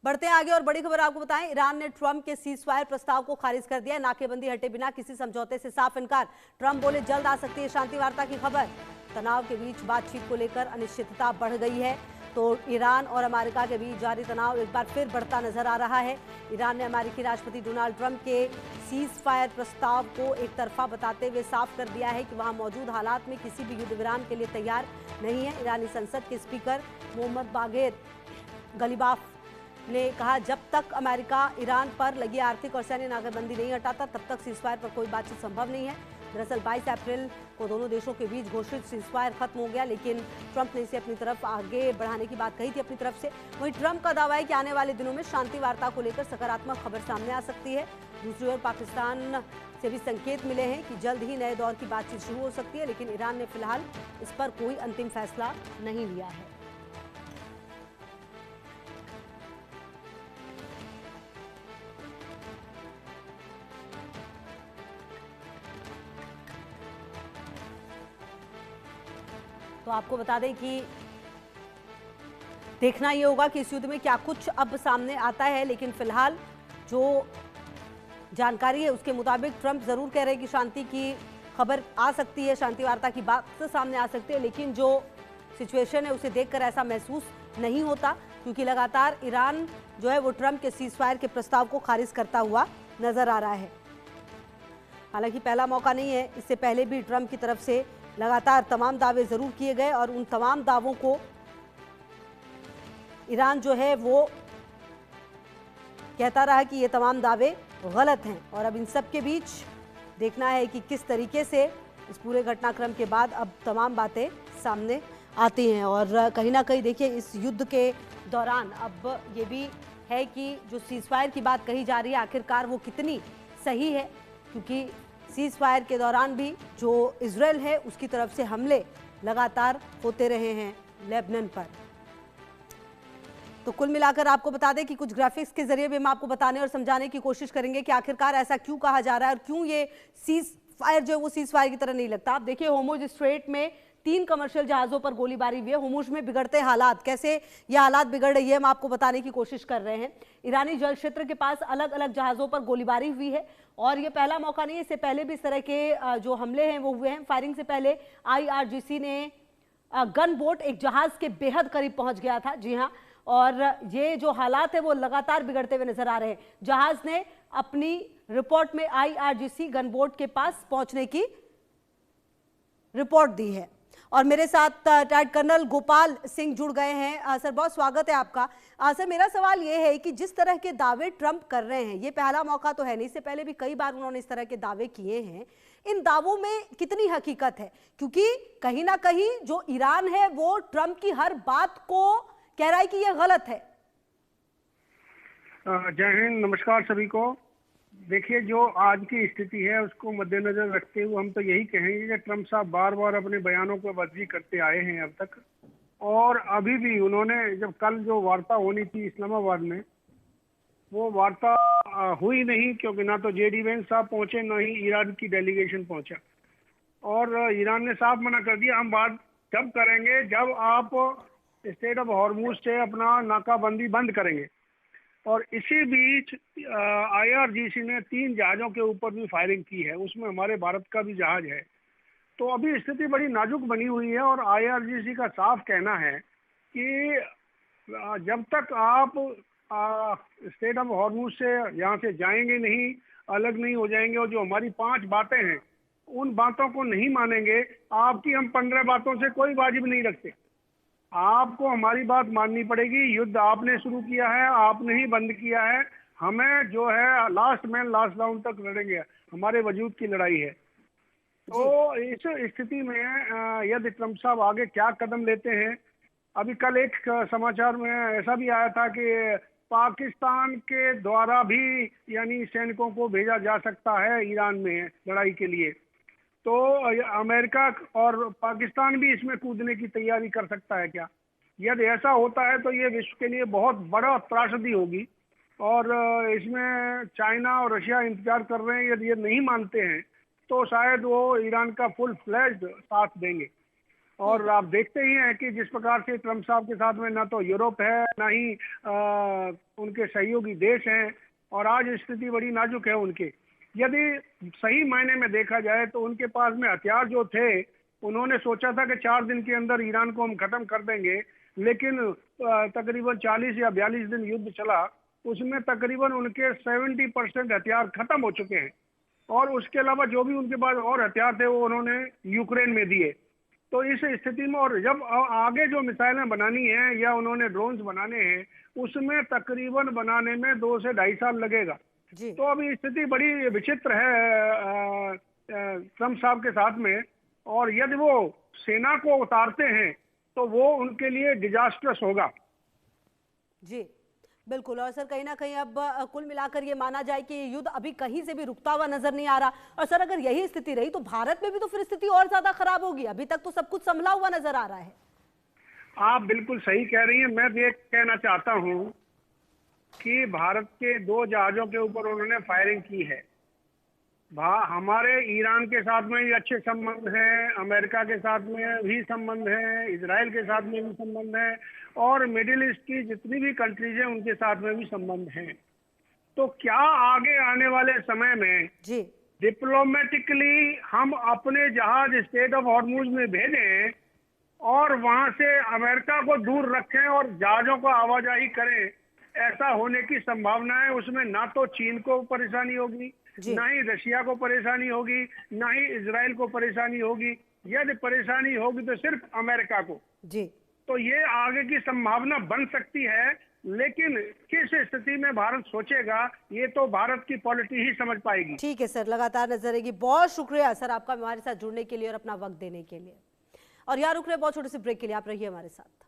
बढ़ते हैं आगे और बड़ी खबर आपको बताएं, ईरान ने ट्रंप के सीजफायर प्रस्ताव को खारिज कर दिया है। नाकेबंदी हटे बिना किसी समझौते से साफ इनकार। ट्रंप बोले जल्द आ सकती है शांति वार्ता की खबर। तनाव के बीच बातचीत को लेकर अनिश्चितता बढ़ गई है। तो ईरान और अमेरिका के बीच जारी तनाव एक बार फिर बढ़ता नजर आ रहा है। ईरान ने अमेरिकी राष्ट्रपति डोनाल्ड ट्रंप के सीज फायर प्रस्ताव को एक तरफा बताते हुए साफ कर दिया है कि वहां मौजूद हालात में किसी भी युद्ध विराम के लिए तैयार नहीं है। ईरानी संसद के स्पीकर मोहम्मद बागेर गलीबाफ ने कहा, जब तक अमेरिका ईरान पर लगी आर्थिक और सैन्य नाकाबंदी नहीं हटाता तब तक सीजफायर पर कोई बातचीत संभव नहीं है। दरअसल 22 अप्रैल को दोनों देशों के बीच घोषित सीजफायर खत्म हो गया, लेकिन ट्रंप ने इसे अपनी तरफ आगे बढ़ाने की बात कही थी अपनी तरफ से। वहीं ट्रंप का दावा है कि आने वाले दिनों में शांति वार्ता को लेकर सकारात्मक खबर सामने आ सकती है। दूसरी ओर पाकिस्तान से भी संकेत मिले हैं कि जल्द ही नए दौर की बातचीत शुरू हो सकती है, लेकिन ईरान ने फिलहाल इस पर कोई अंतिम फैसला नहीं लिया है। तो आपको बता दें कि देखना ये होगा कि इस युद्ध में क्या कुछ अब सामने आता है, लेकिन फिलहाल जो जानकारी है उसके मुताबिक ट्रंप जरूर कह रहे हैं कि शांति की खबर आ सकती है, शांति वार्ता की बात तो सामने आ सकती है, लेकिन जो सिचुएशन है उसे देखकर ऐसा महसूस नहीं होता, क्योंकि लगातार ईरान जो है वो ट्रंप के सीजफायर के प्रस्ताव को खारिज करता हुआ नजर आ रहा है। हालांकि पहला मौका नहीं है, इससे पहले भी ट्रंप की तरफ से लगातार तमाम दावे जरूर किए गए और उन तमाम दावों को ईरान जो है वो कहता रहा कि ये तमाम दावे गलत हैं। और अब इन सब के बीच देखना है कि किस तरीके से इस पूरे घटनाक्रम के बाद अब तमाम बातें सामने आती हैं। और कहीं ना कहीं देखिए इस युद्ध के दौरान अब ये भी है कि जो सीजफायर की बात कही जा रही है आखिरकार वो कितनी सही है, क्योंकि सीज फायर के दौरान भी जो इजराइल है उसकी तरफ से हमले लगातार होते रहे हैं लेबनान पर। तो कुल मिलाकर आपको बता दें कि कुछ ग्राफिक्स के जरिए भी हम आपको बताने और समझाने की कोशिश करेंगे कि आखिरकार ऐसा क्यों कहा जा रहा है और क्यों ये सीज फायर जो है वो सीज फायर की तरह नहीं लगता। आप देखिए होर्मुज स्ट्रेट में 3 कमर्शियल जहाजों पर गोलीबारी हुई है। होर्मुज में बिगड़ते हालात, कैसे ये हालात बिगड़ रही है हम आपको बताने की कोशिश कर रहे हैं। ईरानी जल क्षेत्र के पास अलग अलग जहाजों पर गोलीबारी हुई है और ये पहला मौका नहीं है, इससे पहले भी इस तरह के जो हमले हैं वो हुए हैं। फायरिंग से पहले IRGC ने गन बोट एक जहाज के बेहद करीब पहुंच गया था। जी हाँ, और ये जो हालात है वो लगातार बिगड़ते हुए नजर आ रहे हैं। जहाज ने अपनी रिपोर्ट में IRGC गन बोट के पास पहुंचने की रिपोर्ट दी है। और मेरे साथ टाइट कर्नल गोपाल सिंह जुड़ गए हैं। सर बहुत स्वागत है आपका। सर मेरा सवाल ये है कि जिस तरह के दावे ट्रंप कर रहे हैं, ये पहला मौका तो है नहीं, इससे पहले भी कई बार उन्होंने इस तरह के दावे किए हैं, इन दावों में कितनी हकीकत है? क्योंकि कहीं ना कहीं जो ईरान है वो ट्रंप की हर बात को कह रहा है कि यह गलत है। जय हिंद, नमस्कार सभी को। देखिए जो आज की स्थिति है उसको मद्देनजर रखते हुए हम तो यही कहेंगे कि ट्रंप साहब बार बार अपने बयानों को वर्जी करते आए हैं अब तक, और अभी भी उन्होंने जब कल जो वार्ता होनी थी इस्लामाबाद में वो वार्ता हुई नहीं, क्योंकि ना तो JD वेंस साहब पहुंचे ना ही ईरान की डेलीगेशन पहुंचा। और ईरान ने साफ मना कर दिया, हम बात जब करेंगे जब आप स्टेट ऑफ हॉर्मुज से अपना नाकाबंदी बंद करेंगे। और इसी बीच IRGC ने 3 जहाज़ों के ऊपर भी फायरिंग की है, उसमें हमारे भारत का भी जहाज है। तो अभी स्थिति बड़ी नाजुक बनी हुई है और IRGC का साफ कहना है कि जब तक आप स्टेट ऑफ हॉर्मुज से यहाँ से जाएंगे नहीं, अलग नहीं हो जाएंगे और जो हमारी 5 बातें हैं उन बातों को नहीं मानेंगे, आपकी हम 15 बातों से कोई वाजिब नहीं रखते। आपको हमारी बात माननी पड़ेगी। युद्ध आपने शुरू किया है, आपने ही बंद किया है, हमें जो है लास्ट मैन लास्ट राउंड तक लड़ेंगे, हमारे वजूद की लड़ाई है। तो इस स्थिति में यदि ट्रंप साहब आगे क्या कदम लेते हैं, अभी कल एक समाचार में ऐसा भी आया था कि पाकिस्तान के द्वारा भी यानी सैनिकों को भेजा जा सकता है ईरान में लड़ाई के लिए। तो अमेरिका और पाकिस्तान भी इसमें कूदने की तैयारी कर सकता है क्या? यदि ऐसा होता है तो ये विश्व के लिए बहुत बड़ा त्रासदी होगी और इसमें चाइना और रशिया इंतजार कर रहे हैं। यदि ये नहीं मानते हैं तो शायद वो ईरान का फुल फ्लैश्ड साथ देंगे। और आप देखते ही हैं कि जिस प्रकार से ट्रंप साहब के साथ में ना तो यूरोप है ना ही उनके सहयोगी देश हैं और आज स्थिति बड़ी नाजुक है उनकी। यदि सही मायने में देखा जाए तो उनके पास में हथियार जो थे, उन्होंने सोचा था कि 4 दिन के अंदर ईरान को हम खत्म कर देंगे, लेकिन तकरीबन 40 या 42 दिन युद्ध चला, उसमें तकरीबन उनके 70% हथियार खत्म हो चुके हैं और उसके अलावा जो भी उनके पास और हथियार थे वो उन्होंने यूक्रेन में दिए। तो इस स्थिति में और जब आगे जो मिसाइलें बनानी है या उन्होंने ड्रोन्स बनाने हैं, उसमें तकरीबन बनाने में 2 से 2.5 साल लगेगा। तो अभी स्थिति बड़ी विचित्र है ट्रम्प साहब के साथ में, और यदि वो सेना को उतारते हैं तो वो उनके लिए डिजास्टरस होगा। जी बिल्कुल। और सर कहीं ना कहीं अब कुल मिलाकर ये माना जाए कि युद्ध अभी कहीं से भी रुकता हुआ नजर नहीं आ रहा। और सर अगर यही स्थिति रही तो भारत में भी तो फिर स्थिति और ज्यादा खराब होगी। अभी तक तो सब कुछ संभला हुआ नजर आ रहा है। आप बिल्कुल सही कह रही हैं। मैं भी एक कहना चाहता हूं कि भारत के 2 जहाजों के ऊपर उन्होंने फायरिंग की है। हमारे ईरान के साथ में भी अच्छे संबंध हैं, अमेरिका के साथ में भी संबंध हैं, इजराइल के साथ में भी संबंध हैं और मिडिल ईस्ट की जितनी भी कंट्रीज हैं उनके साथ में भी संबंध हैं। तो क्या आगे आने वाले समय में जी डिप्लोमेटिकली हम अपने जहाज स्टेट ऑफ हॉर्मुज में भेजें और वहां से अमेरिका को दूर रखें और जहाजों को आवाजाही करें, ऐसा होने की संभावना है। उसमें ना तो चीन को परेशानी होगी, ना ही रशिया को परेशानी होगी, ना ही इजराइल को परेशानी होगी। यदि परेशानी होगी तो सिर्फ अमेरिका को। जी तो ये आगे की संभावना बन सकती है, लेकिन किस स्थिति में भारत सोचेगा ये तो भारत की पॉलिटी ही समझ पाएगी। ठीक है सर, लगातार नजर रहेगी। बहुत शुक्रिया सर आपका हमारे साथ जुड़ने के लिए और अपना वक्त देने के लिए। और यहाँ रुक रहे बहुत छोटे से ब्रेक के लिए, आप रहिए हमारे साथ।